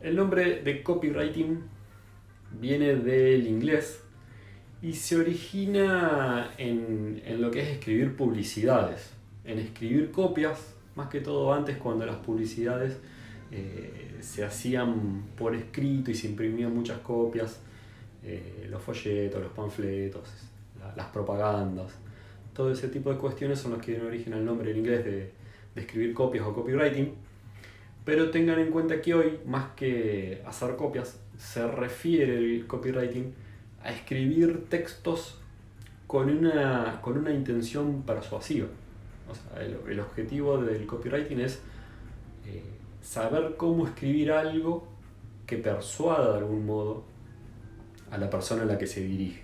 El nombre de copywriting viene del inglés y se origina en lo que es escribir publicidades, en escribir copias, más que todo antes cuando las publicidades se hacían por escrito y se imprimían muchas copias, los folletos, los panfletos, las propagandas, todo ese tipo de cuestiones son las que dan origen al nombre en inglés de escribir copias o copywriting. Pero tengan en cuenta que hoy, más que hacer copias, se refiere el copywriting a escribir textos con una intención persuasiva. O sea, el objetivo del copywriting es saber cómo escribir algo que persuada de algún modo a la persona a la que se dirige.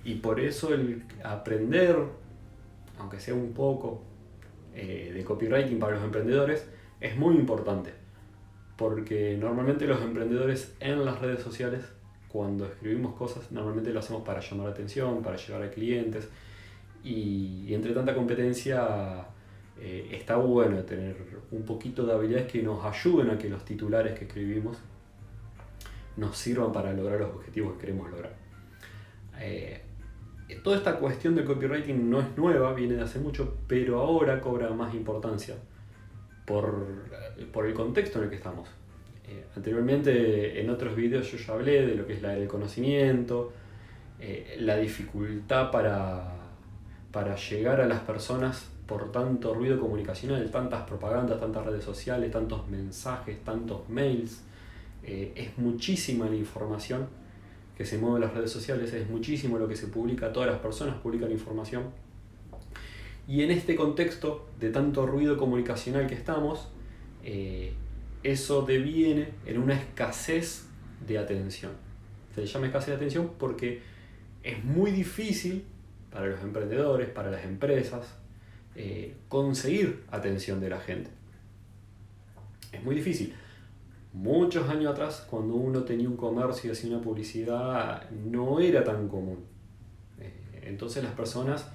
Y por eso el aprender, aunque sea un poco, de copywriting para los emprendedores, es muy importante, porque normalmente los emprendedores en las redes sociales, cuando escribimos cosas, normalmente lo hacemos para llamar la atención, para llegar a clientes, y entre tanta competencia está bueno tener un poquito de habilidades que nos ayuden a que los titulares que escribimos nos sirvan para lograr los objetivos que queremos lograr. Toda esta cuestión del copywriting no es nueva, viene de hace mucho, pero ahora cobra más importancia por el contexto en el que estamos. Anteriormente en otros videos yo ya hablé de lo que es la era del conocimiento, la dificultad para llegar a las personas por tanto ruido comunicacional, tantas propagandas, tantas redes sociales, tantos mensajes, tantos mails. Es muchísima la información que se mueve en las redes sociales, es muchísimo lo que se publica, todas las personas publican información. Y en este contexto de tanto ruido comunicacional que estamos, eso deviene en una escasez de atención. Se llama escasez de atención porque es muy difícil para los emprendedores, para las empresas, conseguir atención de la gente. Es muy difícil. Muchos años atrás, cuando uno tenía un comercio y hacía una publicidad, no era tan común. Entonces las personas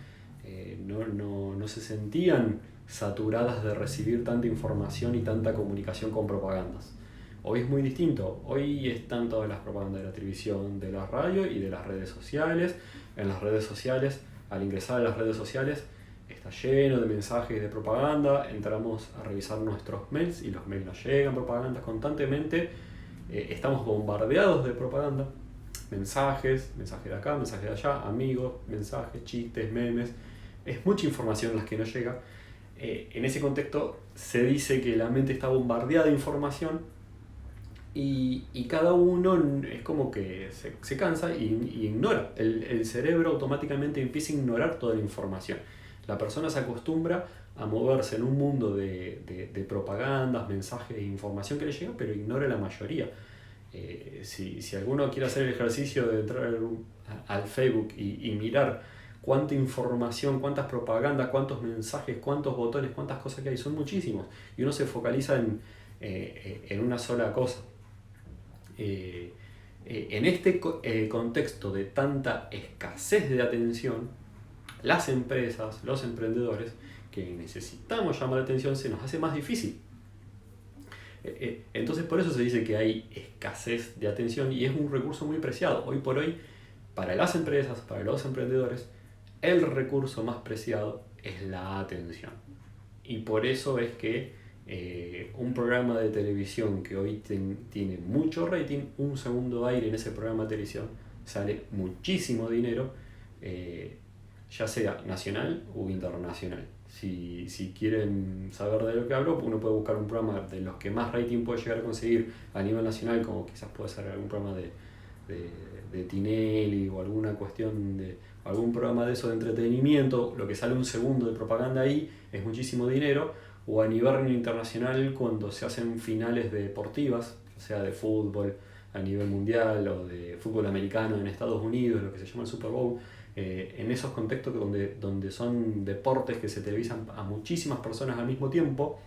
no se sentían saturadas de recibir tanta información y tanta comunicación con propagandas. Hoy es muy distinto. Hoy están todas las propagandas de la televisión, de la radio y de las redes sociales. En las redes sociales, al ingresar a las redes sociales, está lleno de mensajes de propaganda. Entramos a revisar nuestros mails y los mails nos llegan propagandas constantemente. Estamos bombardeados de propaganda. Mensajes de acá, mensajes de allá, amigos, mensajes, chistes, memes. Es mucha información las que nos llega. En ese contexto se dice que la mente está bombardeada de información y cada uno es como que se cansa y ignora. El cerebro automáticamente empieza a ignorar toda la información. La persona se acostumbra a moverse en un mundo de propagandas, mensajes e información que le llega, pero ignora la mayoría. Si alguno quiere hacer el ejercicio de entrar al Facebook y mirar cuánta información, cuántas propagandas, cuántos mensajes, cuántos botones, cuántas cosas que hay, son muchísimos. Y uno se focaliza en una sola cosa. En este contexto de tanta escasez de atención, las empresas, los emprendedores, que necesitamos llamar la atención, se nos hace más difícil. Entonces por eso se dice que hay escasez de atención y es un recurso muy preciado. Hoy por hoy, para las empresas, para los emprendedores, el recurso más preciado es la atención. Y por eso es que un programa de televisión que hoy tiene mucho rating, un segundo aire en ese programa de televisión sale muchísimo dinero, ya sea nacional o internacional. Si quieren saber de lo que hablo, uno puede buscar un programa de los que más rating puede llegar a conseguir a nivel nacional, como quizás puede ser algún programa de Tinelli o alguna cuestión de algún programa de eso de entretenimiento. Lo que sale un segundo de propaganda ahí es muchísimo dinero. O a nivel internacional, cuando se hacen finales deportivas, o sea de fútbol a nivel mundial o de fútbol americano en Estados Unidos, lo que se llama el Super Bowl, en esos contextos donde son deportes que se televisan a muchísimas personas al mismo tiempo,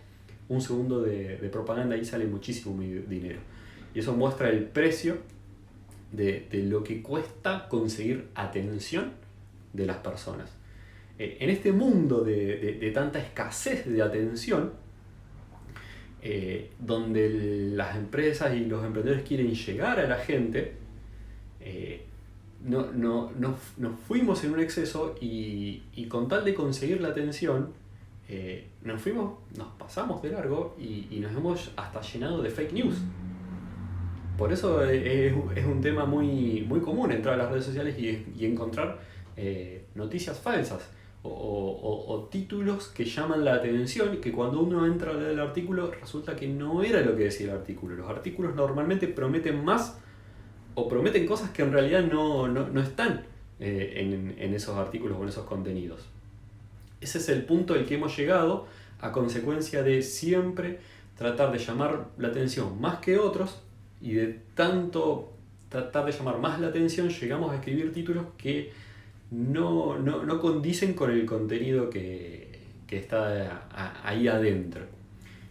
un segundo de propaganda ahí sale muchísimo dinero. Y eso muestra el precio de lo que cuesta conseguir atención de las personas. En este mundo de tanta escasez de atención, donde las empresas y los emprendedores quieren llegar a la gente, nos fuimos en un exceso y con tal de conseguir la atención, nos pasamos de largo y nos hemos hasta llenado de fake news. Por eso es un tema muy, muy común entrar a las redes sociales y encontrar noticias falsas o títulos que llaman la atención y que cuando uno entra a leer el artículo resulta que no era lo que decía el artículo. Los artículos normalmente prometen más o prometen cosas que en realidad no están en esos artículos o en esos contenidos. Ese es el punto al que hemos llegado a consecuencia de siempre tratar de llamar la atención más que otros, y de tanto tratar de llamar más la atención llegamos a escribir títulos que no condicen con el contenido que está ahí adentro.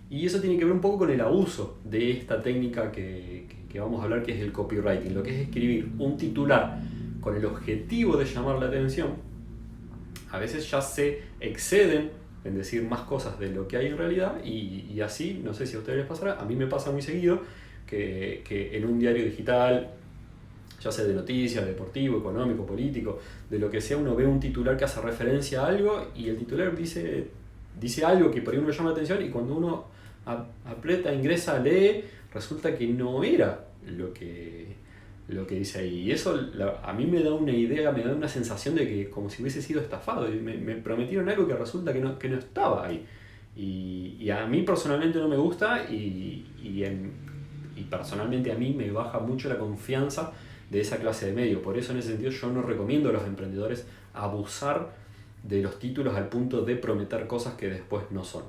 Y eso tiene que ver un poco con el abuso de esta técnica que vamos a hablar, que es el copywriting, lo que es escribir un titular con el objetivo de llamar la atención. A veces ya se exceden en decir más cosas de lo que hay en realidad y así, no sé si a ustedes les pasará, a mí me pasa muy seguido que en un diario digital, ya sea de noticias, deportivo, económico, político, de lo que sea, uno ve un titular que hace referencia a algo y el titular dice algo que por ahí uno llama la atención y cuando uno aprieta, ingresa, lee, resulta que no era lo que dice ahí. Y eso a mí me da una idea, me da una sensación de que como si hubiese sido estafado. Y me prometieron algo que resulta que no estaba ahí. Y a mí personalmente no me gusta y personalmente a mí me baja mucho la confianza de esa clase de medio. Por eso en ese sentido yo no recomiendo a los emprendedores abusar de los títulos al punto de prometer cosas que después no son.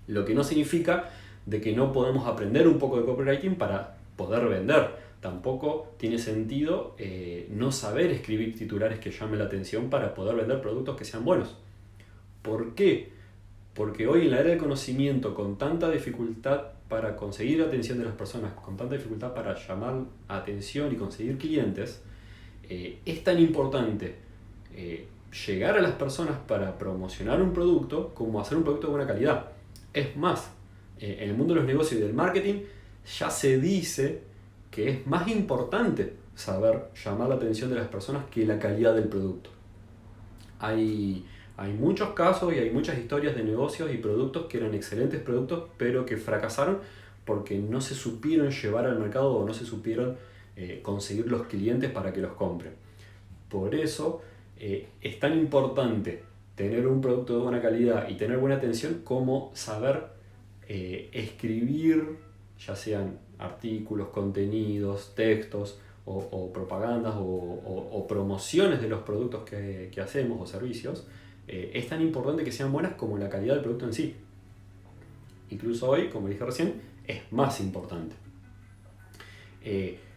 Lo que no significa de que no podemos aprender un poco de copywriting para poder vender. Tampoco tiene sentido no saber escribir titulares que llamen la atención para poder vender productos que sean buenos. ¿Por qué? Porque hoy en la era del conocimiento, con tanta dificultad para conseguir la atención de las personas, con tanta dificultad para llamar atención y conseguir clientes, es tan importante llegar a las personas para promocionar un producto como hacer un producto de buena calidad. Es más, en el mundo de los negocios y del marketing ya se dice que es más importante saber llamar la atención de las personas que la calidad del producto. Hay muchos casos y hay muchas historias de negocios y productos que eran excelentes productos, pero que fracasaron porque no se supieron llevar al mercado o no se supieron conseguir los clientes para que los compren. Por eso es tan importante tener un producto de buena calidad y tener buena atención como saber escribir, ya sean artículos, contenidos, textos o propagandas o promociones de los productos que hacemos o servicios. Es tan importante que sean buenas como la calidad del producto en sí. Incluso hoy, como dije recién, es más importante.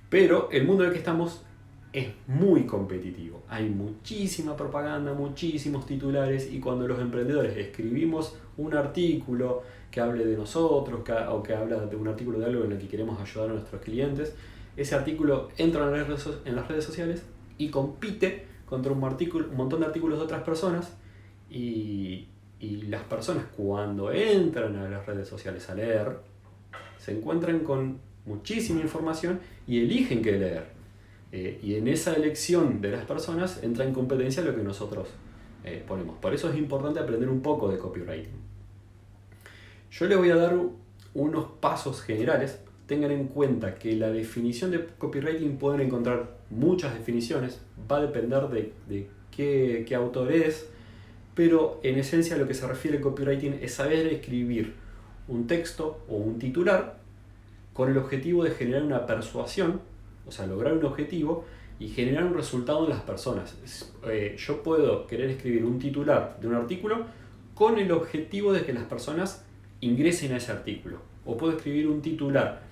Pero el mundo en el que estamos es muy competitivo. Hay muchísima propaganda, muchísimos titulares, y cuando los emprendedores escribimos un artículo que hable de nosotros o que habla de un artículo de algo en el que queremos ayudar a nuestros clientes, ese artículo entra en las redes sociales y compite contra un montón de artículos de otras personas, y las personas cuando entran a las redes sociales a leer se encuentran con muchísima información y eligen qué leer. Y en esa elección de las personas entra en competencia lo que nosotros ponemos. Por eso es importante aprender un poco de copywriting. Yo les voy a dar unos pasos generales. Tengan en cuenta que la definición de copywriting pueden encontrar muchas definiciones, va a depender de qué autor es, pero en esencia a lo que se refiere copywriting es saber escribir un texto o un titular con el objetivo de generar una persuasión, o sea, lograr un objetivo y generar un resultado en las personas. Yo puedo querer escribir un titular de un artículo con el objetivo de que las personas ingresen a ese artículo. O puedo escribir un titular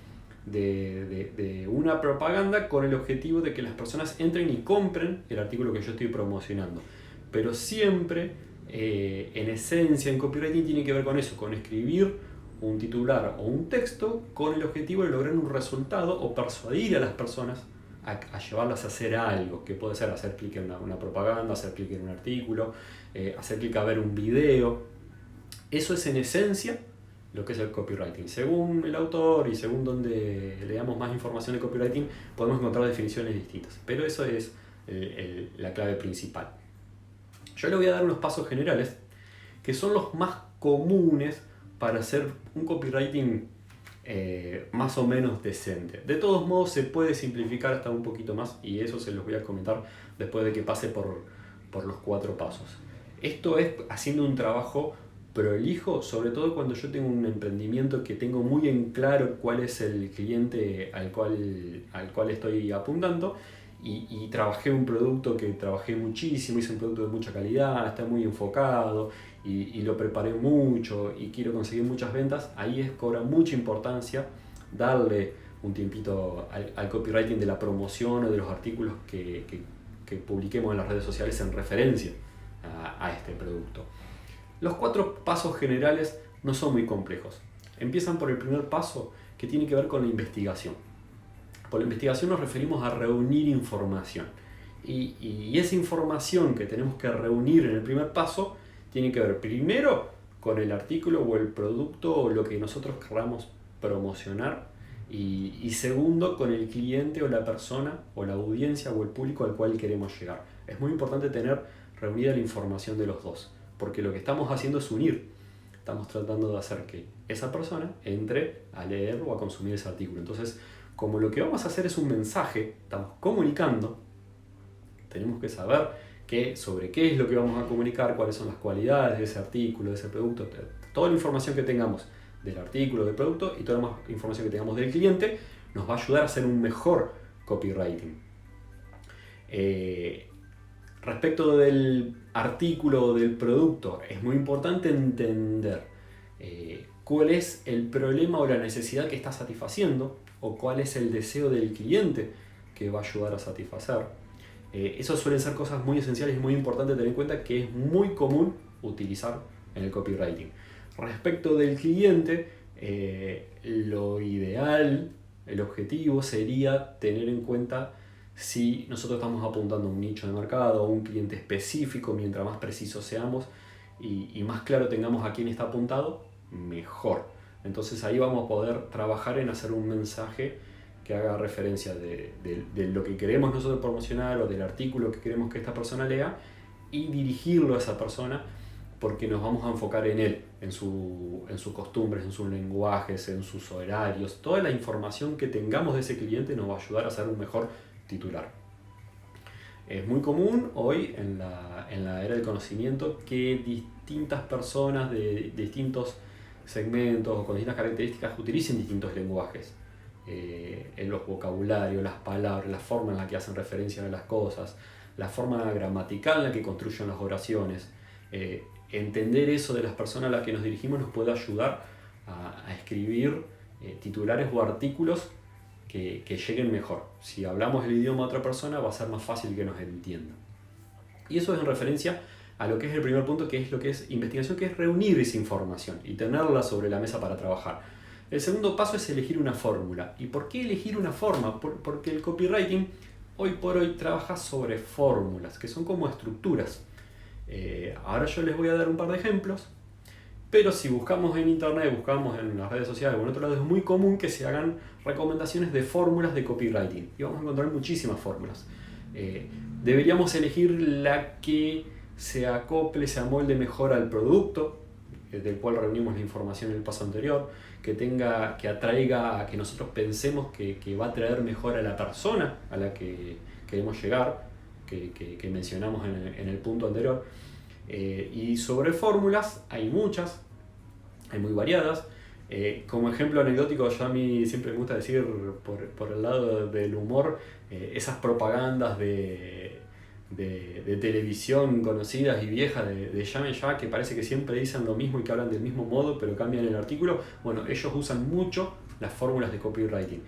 de una propaganda con el objetivo de que las personas entren y compren el artículo que yo estoy promocionando. Pero siempre, en esencia, en copywriting tiene que ver con eso, con escribir un titular o un texto con el objetivo de lograr un resultado o persuadir a las personas a llevarlas a hacer algo, que puede ser hacer clic en una propaganda, hacer clic en un artículo, hacer clic a ver un video. Eso es en esencia lo que es el copywriting. Según el autor y según donde leamos más información de copywriting, podemos encontrar definiciones distintas, pero eso es la clave principal. Yo le voy a dar unos pasos generales que son los más comunes para hacer un copywriting más o menos decente. De todos modos se puede simplificar hasta un poquito más y eso se los voy a comentar después de que pase por los 4 pasos. Esto es haciendo un trabajo prolijo, sobre todo cuando yo tengo un emprendimiento que tengo muy en claro cuál es el cliente al cual estoy apuntando y trabajé un producto que trabajé muchísimo, hice un producto de mucha calidad, está muy enfocado y lo preparé mucho y quiero conseguir muchas ventas. Ahí cobra mucha importancia darle un tiempito al copywriting de la promoción o de los artículos que publiquemos en las redes sociales en referencia a este producto. Los 4 pasos generales no son muy complejos. Empiezan por el primer paso, que tiene que ver con la investigación. Por la investigación nos referimos a reunir información. Y esa información que tenemos que reunir en el primer paso tiene que ver primero con el artículo o el producto o lo que nosotros queramos promocionar y segundo con el cliente o la persona o la audiencia o el público al cual queremos llegar. Es muy importante tener reunida la información de los dos, porque lo que estamos haciendo es unir. Estamos tratando de hacer que esa persona entre a leer o a consumir ese artículo. Entonces, como lo que vamos a hacer es un mensaje, estamos comunicando, tenemos que saber sobre qué es lo que vamos a comunicar, cuáles son las cualidades de ese artículo, de ese producto, toda la información que tengamos del artículo, del producto y toda la información que tengamos del cliente nos va a ayudar a hacer un mejor copywriting. Respecto del artículo o del producto, es muy importante entender cuál es el problema o la necesidad que está satisfaciendo o cuál es el deseo del cliente que va a ayudar a satisfacer. Eso suelen ser cosas muy esenciales y muy importantes tener en cuenta que es muy común utilizar en el copywriting. Respecto del cliente, lo ideal, el objetivo sería tener en cuenta si nosotros estamos apuntando a un nicho de mercado o un cliente específico. Mientras más precisos seamos y más claro tengamos a quién está apuntado, mejor. Entonces ahí vamos a poder trabajar en hacer un mensaje que haga referencia de lo que queremos nosotros promocionar o del artículo que queremos que esta persona lea y dirigirlo a esa persona, porque nos vamos a enfocar en él, en sus costumbres, en sus lenguajes, en sus horarios. Toda la información que tengamos de ese cliente nos va a ayudar a hacer un mejor titular. Es muy común hoy en la era del conocimiento que distintas personas de distintos segmentos o con distintas características utilicen distintos lenguajes. En los vocabularios, las palabras, la forma en la que hacen referencia a las cosas, la forma gramatical en la que construyen las oraciones. Entender eso de las personas a las que nos dirigimos nos puede ayudar a escribir titulares o artículos que lleguen mejor. Si hablamos el idioma de otra persona va a ser más fácil que nos entienda. Y eso es en referencia a lo que es el primer punto, que es lo que es investigación, que es reunir esa información y tenerla sobre la mesa para trabajar. El segundo paso es elegir una fórmula. ¿Y por qué elegir una forma? Porque el copywriting hoy por hoy trabaja sobre fórmulas, que son como estructuras. Ahora yo les voy a dar un par de ejemplos, pero si buscamos en internet, buscamos en las redes sociales o en otro lado, es muy común que se hagan recomendaciones de fórmulas de copywriting y vamos a encontrar muchísimas fórmulas. Deberíamos elegir la que se acople, se amolde mejor al producto, del cual reunimos la información en el paso anterior, que atraiga, a que nosotros pensemos que va a atraer mejor a la persona a la que queremos llegar, que mencionamos en el punto anterior. Y sobre fórmulas hay muchas, hay muy variadas. Como ejemplo anecdótico, yo a mí siempre me gusta decir por el lado del humor, esas propagandas de televisión conocidas y viejas de llame ya, que parece que siempre dicen lo mismo y que hablan del mismo modo pero cambian el artículo. Bueno, ellos usan mucho las fórmulas de copywriting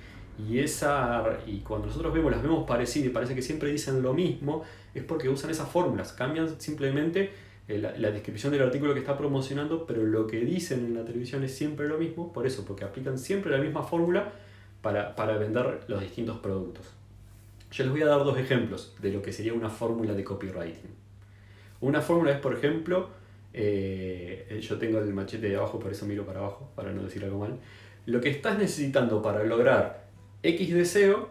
y cuando nosotros las vemos parecidas y parece que siempre dicen lo mismo, es porque usan esas fórmulas, cambian simplemente la descripción del artículo que está promocionando, pero lo que dicen en la televisión es siempre lo mismo, por eso, porque aplican siempre la misma fórmula para vender los distintos productos. Yo les voy a dar 2 ejemplos de lo que sería una fórmula de copywriting. Una fórmula es, por ejemplo, yo tengo el machete de abajo, por eso miro para abajo, para no decir algo mal. Lo que estás necesitando para lograr X deseo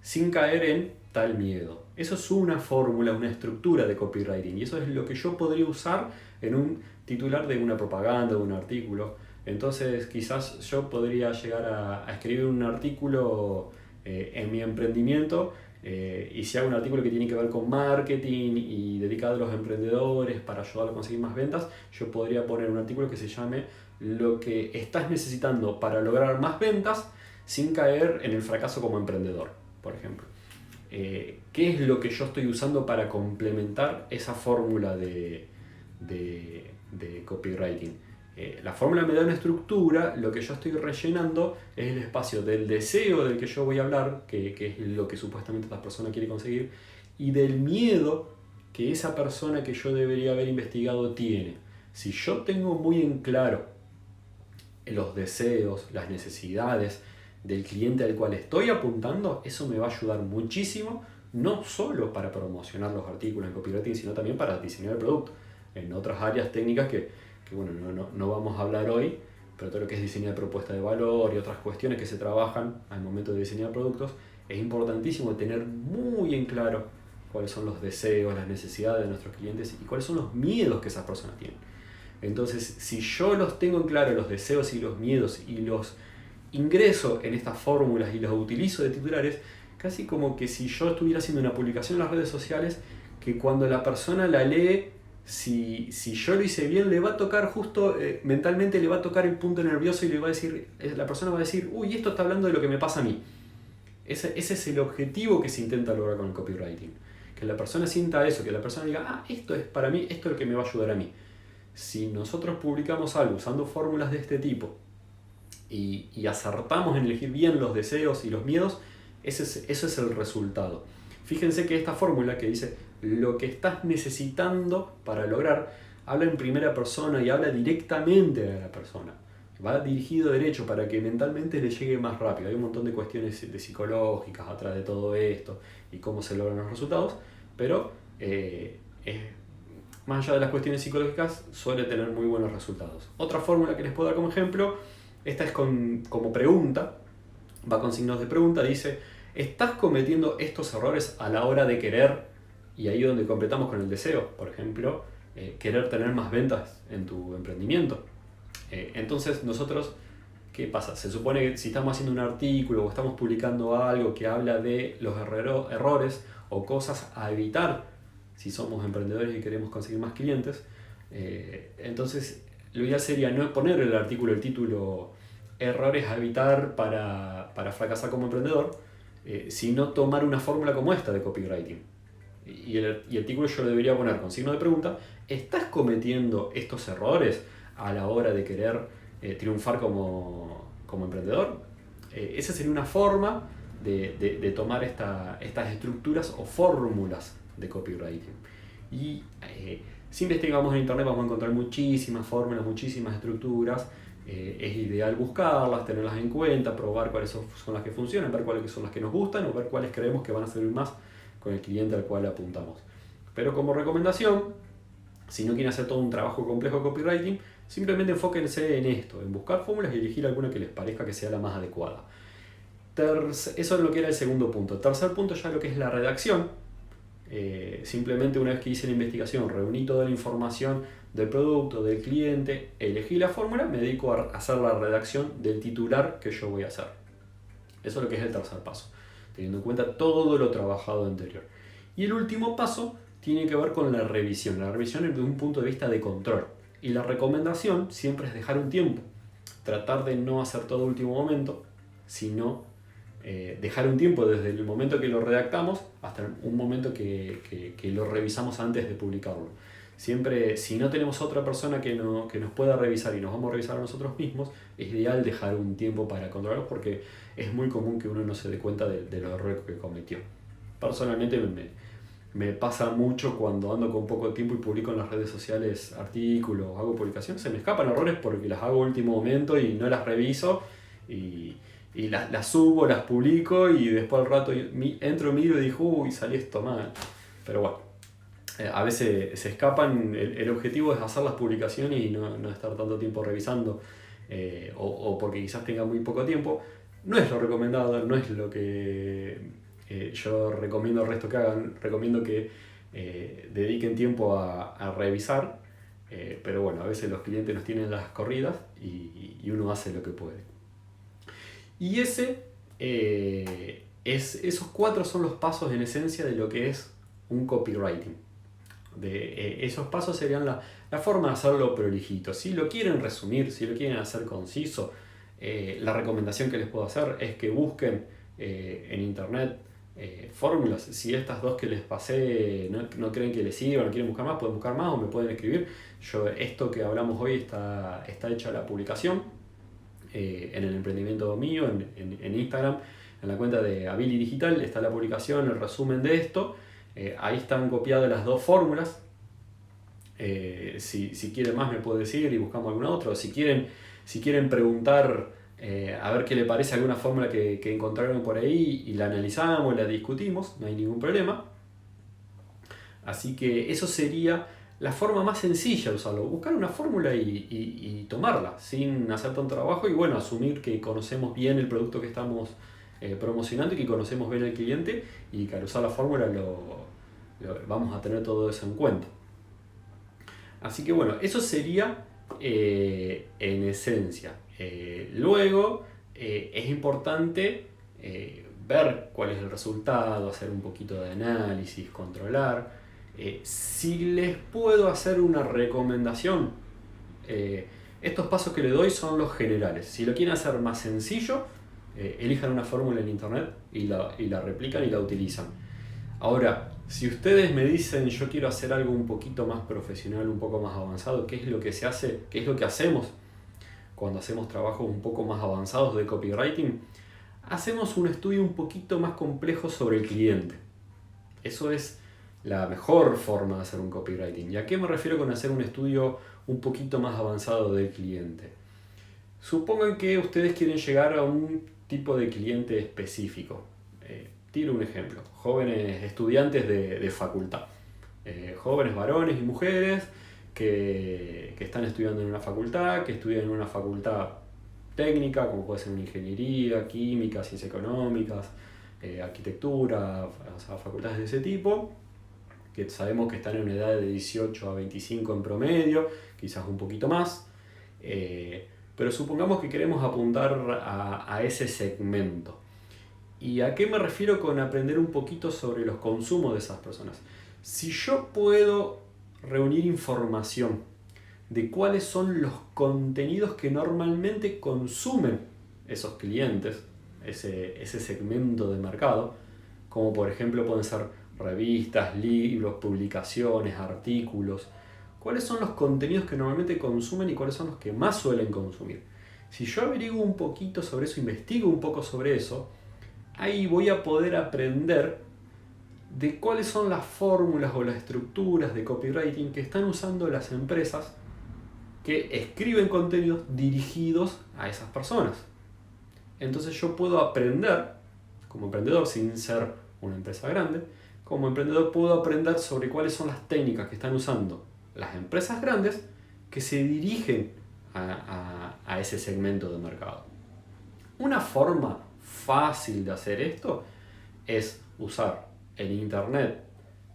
sin caer en tal miedo. Eso es una fórmula, una estructura de copywriting, y eso es lo que yo podría usar en un titular de una propaganda, de un artículo. Entonces quizás yo podría llegar a escribir un artículo en mi emprendimiento, y si hago un artículo que tiene que ver con marketing y dedicado a los emprendedores para ayudarlos a conseguir más ventas, yo podría poner un artículo que se llame lo que estás necesitando para lograr más ventas sin caer en el fracaso como emprendedor, por ejemplo. ¿Qué es lo que yo estoy usando para complementar esa fórmula de copywriting? La fórmula me da una estructura, lo que yo estoy rellenando es el espacio del deseo del que yo voy a hablar, que es lo que supuestamente esta persona quiere conseguir, y del miedo que esa persona que yo debería haber investigado tiene. Si yo tengo muy en claro los deseos, las necesidades del cliente al cual estoy apuntando, eso me va a ayudar muchísimo, no solo para promocionar los artículos en copywriting, sino también para diseñar el producto. En otras áreas técnicas que bueno, no vamos a hablar hoy, pero todo lo que es diseño de propuesta de valor y otras cuestiones que se trabajan al momento de diseñar productos, es importantísimo tener muy en claro cuáles son los deseos, las necesidades de nuestros clientes y cuáles son los miedos que esas personas tienen. Entonces, si yo los tengo en claro, los deseos y los miedos, y los ingreso en estas fórmulas y los utilizo de titulares, casi como que si yo estuviera haciendo una publicación en las redes sociales, que cuando la persona la lee, si yo lo hice bien, le va a tocar justo, mentalmente le va a tocar el punto nervioso y le va a decir, la persona va a decir, uy, esto está hablando de lo que me pasa a mí. Ese es el objetivo que se intenta lograr con el copywriting. Que la persona sienta eso, que la persona diga, ah, esto es para mí, esto es lo que me va a ayudar a mí. Si nosotros publicamos algo usando fórmulas de este tipo y acertamos en elegir bien los deseos y los miedos, ese es el resultado. Fíjense que esta fórmula que dice lo que estás necesitando para lograr, habla en primera persona y habla directamente a la persona. Va dirigido derecho para que mentalmente le llegue más rápido. Hay un montón de cuestiones psicológicas atrás de todo esto y cómo se logran los resultados, pero más allá de las cuestiones psicológicas, suele tener muy buenos resultados. Otra fórmula que les puedo dar como ejemplo, esta es como pregunta, va con signos de pregunta, dice, ¿estás cometiendo estos errores a la hora de querer? Y ahí donde completamos con el deseo, por ejemplo, querer tener más ventas en tu emprendimiento. Entonces nosotros, ¿qué pasa? Se supone que si estamos haciendo un artículo o estamos publicando algo que habla de los errores o cosas a evitar si somos emprendedores y queremos conseguir más clientes, entonces lo ideal sería no poner el artículo, el título errores a evitar para fracasar como emprendedor, sino tomar una fórmula como esta de copywriting. Y el artículo yo lo debería poner con signo de pregunta, ¿estás cometiendo estos errores a la hora de querer triunfar como emprendedor? Esa sería una forma de tomar estas estructuras o fórmulas de copywriting. Y si investigamos en internet vamos a encontrar muchísimas fórmulas, muchísimas estructuras. Es ideal buscarlas, tenerlas en cuenta, probar cuáles son las que funcionan, ver cuáles son las que nos gustan o ver cuáles creemos que van a servir más con el cliente al cual apuntamos. Pero como recomendación, si no quieren hacer todo un trabajo complejo de copywriting, simplemente enfóquense en esto, en buscar fórmulas y elegir alguna que les parezca que sea la más adecuada. Eso es lo que era el segundo punto. Tercer punto ya lo que es la redacción. Simplemente una vez que hice la investigación, reuní toda la información del producto, del cliente, elegí la fórmula, me dedico a hacer la redacción del titular que yo voy a hacer. Eso es lo que es el tercer paso, teniendo en cuenta todo lo trabajado anterior. Y el último paso tiene que ver con la revisión desde un punto de vista de control. Y la recomendación siempre es dejar un tiempo, tratar de no hacer todo último momento, sino dejar un tiempo desde el momento que lo redactamos hasta un momento que lo revisamos antes de publicarlo. Siempre, si no tenemos otra persona que nos pueda revisar y nos vamos a revisar a nosotros mismos, es ideal dejar un tiempo para controlarlos porque es muy común que uno no se dé cuenta de los errores que cometió. Personalmente me pasa mucho cuando ando con poco tiempo y publico en las redes sociales artículos, hago publicaciones, se me escapan errores porque las hago a último momento y no las reviso y las subo, las publico y después al rato entro, miro y digo, uy, salió esto mal. Pero bueno, a veces se escapan. El objetivo es hacer las publicaciones y no estar tanto tiempo revisando, o porque quizás tenga muy poco tiempo. No es lo recomendado, no es lo que yo recomiendo al resto que hagan. Recomiendo que dediquen tiempo a revisar, pero bueno, a veces los clientes nos tienen las corridas y uno hace lo que puede. Y esos 4 son los pasos en esencia de lo que es un copywriting. Esos pasos serían la forma de hacerlo prolijito. Si lo quieren resumir, si lo quieren hacer conciso, la recomendación que les puedo hacer es que busquen en internet fórmulas. Si estas 2 que les pasé no creen que les sirvan, no quieren buscar más, pueden buscar más o me pueden escribir. Esto que hablamos hoy está hecha la publicación en el emprendimiento mío, en Instagram, en la cuenta de Abili Digital, está la publicación, el resumen de esto. Ahí están copiadas las 2 fórmulas. Si quieren más me puede decir y buscamos alguna otra. O si quieren preguntar a ver qué le parece alguna fórmula que encontraron por ahí y la analizamos, la discutimos, no hay ningún problema. Así que eso sería la forma más sencilla de usarlo. Buscar una fórmula y tomarla sin hacer tanto trabajo y bueno, asumir que conocemos bien el producto que estamos promocionando y que conocemos bien al cliente y que al usar la fórmula vamos a tener todo eso en cuenta. Así que bueno, eso sería en esencia. Luego es importante ver cuál es el resultado, hacer un poquito de análisis, controlar. Si les puedo hacer una recomendación, estos pasos que le doy son los generales. Si lo quieren hacer más sencillo, elijan una fórmula en internet y la replican y la utilizan. Ahora, si ustedes me dicen yo quiero hacer algo un poquito más profesional, un poco más avanzado, ¿qué es lo que se hace? ¿Qué es lo que hacemos cuando hacemos trabajos un poco más avanzados de copywriting? Hacemos un estudio un poquito más complejo sobre el cliente. Eso es la mejor forma de hacer un copywriting. ¿Y a qué me refiero con hacer un estudio un poquito más avanzado del cliente? Supongan que ustedes quieren llegar a un tipo de cliente específico. Tiro un ejemplo. Jóvenes estudiantes de facultad. Jóvenes varones y mujeres que están estudiando en una facultad, que estudian en una facultad técnica, como puede ser una ingeniería, química, ciencias económicas, arquitectura, o sea, facultades de ese tipo, que sabemos que están en una edad de 18 a 25 en promedio, quizás un poquito más, pero supongamos que queremos apuntar a ese segmento. ¿Y a qué me refiero con aprender un poquito sobre los consumos de esas personas? Si yo puedo reunir información de cuáles son los contenidos que normalmente consumen esos clientes, ese segmento de mercado, como por ejemplo pueden ser revistas, libros, publicaciones, artículos, cuáles son los contenidos que normalmente consumen y cuáles son los que más suelen consumir. Si yo averiguo un poquito sobre eso, investigo un poco sobre eso, ahí voy a poder aprender de cuáles son las fórmulas o las estructuras de copywriting que están usando las empresas que escriben contenidos dirigidos a esas personas. Entonces yo puedo aprender, como emprendedor, sin ser una empresa grande, como emprendedor puedo aprender sobre cuáles son las técnicas que están usando las empresas grandes que se dirigen a ese segmento de mercado. Una forma fácil de hacer esto es usar en internet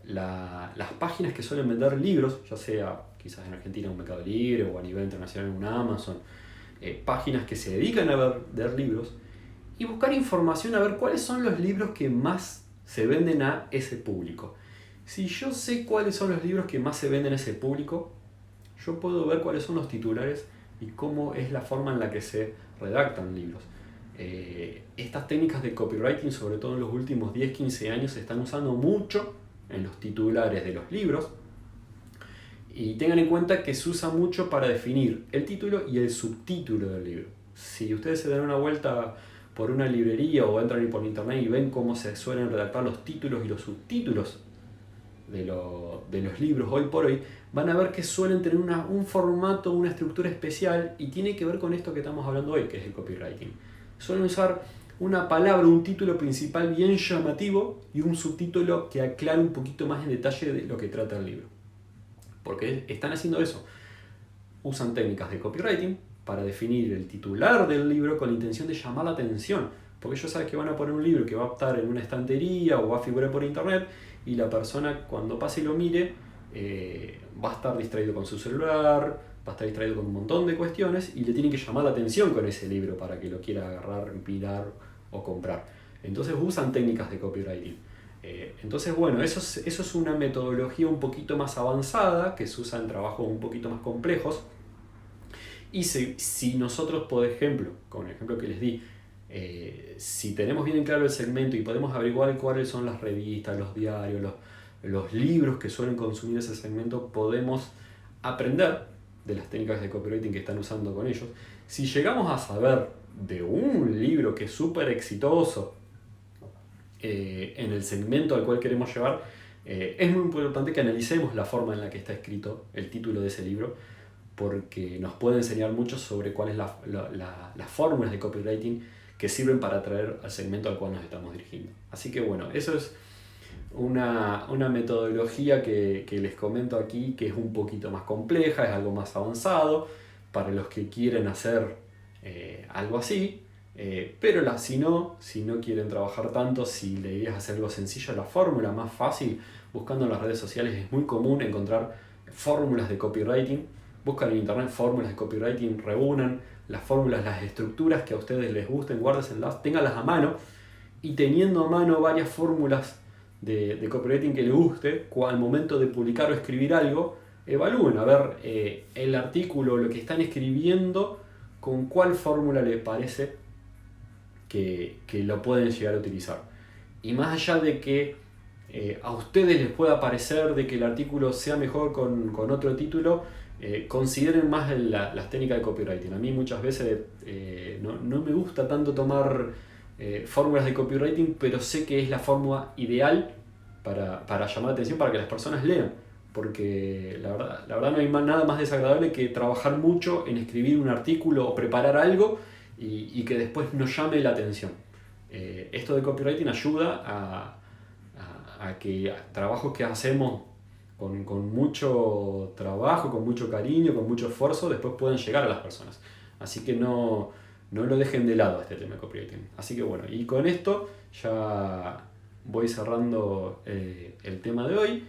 las páginas que suelen vender libros, ya sea quizás en Argentina un Mercado Libre o a nivel internacional un Amazon, páginas que se dedican a vender libros y buscar información a ver cuáles son los libros que más se venden a ese público. Si yo sé cuáles son los libros que más se venden a ese público, yo puedo ver cuáles son los titulares y cómo es la forma en la que se redactan libros. Estas técnicas de copywriting, sobre todo en los últimos 10-15 años, se están usando mucho en los titulares de los libros. Y tengan en cuenta que se usa mucho para definir el título y el subtítulo del libro. Si ustedes se dan una vuelta por una librería o entran por internet y ven cómo se suelen redactar los títulos y los subtítulos de los libros hoy por hoy, van a ver que suelen tener un formato, una estructura especial y tiene que ver con esto que estamos hablando hoy, que es el copywriting. Suelen usar una palabra, un título principal bien llamativo y un subtítulo que aclare un poquito más en detalle de lo que trata el libro. Porque están haciendo eso. Usan técnicas de copywriting para definir el titular del libro con la intención de llamar la atención. Porque ellos saben que van a poner un libro que va a estar en una estantería o va a figurar por internet y la persona cuando pase y lo mire va a estar distraído con su celular, va a estar distraído con un montón de cuestiones y le tiene que llamar la atención con ese libro para que lo quiera agarrar, mirar o comprar. Entonces usan técnicas de copywriting. Entonces bueno, eso es una metodología un poquito más avanzada que se usa en trabajos un poquito más complejos. Y si nosotros, por ejemplo, con el ejemplo que les di, si tenemos bien claro el segmento y podemos averiguar cuáles son las revistas, los diarios, los libros que suelen consumir ese segmento, podemos aprender de las técnicas de copywriting que están usando con ellos. Si llegamos a saber de un libro que es súper exitoso en el segmento al cual queremos llevar, es muy importante que analicemos la forma en la que está escrito el título de ese libro, porque nos puede enseñar mucho sobre cuáles las fórmulas de copywriting que sirven para atraer al segmento al cual nos estamos dirigiendo. Así que bueno, eso es una metodología que les comento aquí, que es un poquito más compleja, es algo más avanzado para los que quieren hacer algo así, pero si no quieren trabajar tanto, si la idea es hacer algo sencillo, la fórmula más fácil, buscando en las redes sociales, es muy común encontrar fórmulas de copywriting. Buscan en internet fórmulas de copywriting, reúnan las fórmulas, las estructuras que a ustedes les gusten, guárdenlas, ténganlas a mano, y teniendo a mano varias fórmulas de copywriting que les guste, al momento de publicar o escribir algo, evalúen a ver el artículo, lo que están escribiendo, con cuál fórmula les parece que lo pueden llegar a utilizar. Y más allá de que a ustedes les pueda parecer de que el artículo sea mejor con otro título, consideren más las técnicas de copywriting. A mí muchas veces no me gusta tanto tomar fórmulas de copywriting, pero sé que es la fórmula ideal para llamar la atención, para que las personas lean. Porque la verdad no hay nada más desagradable que trabajar mucho en escribir un artículo o preparar algo y que después no llame la atención. Esto de copywriting ayuda a que trabajos que hacemos con mucho trabajo, con mucho cariño, con mucho esfuerzo, después pueden llegar a las personas. Así que no lo dejen de lado este tema de copywriting. Así que bueno, y con esto ya voy cerrando el tema de hoy.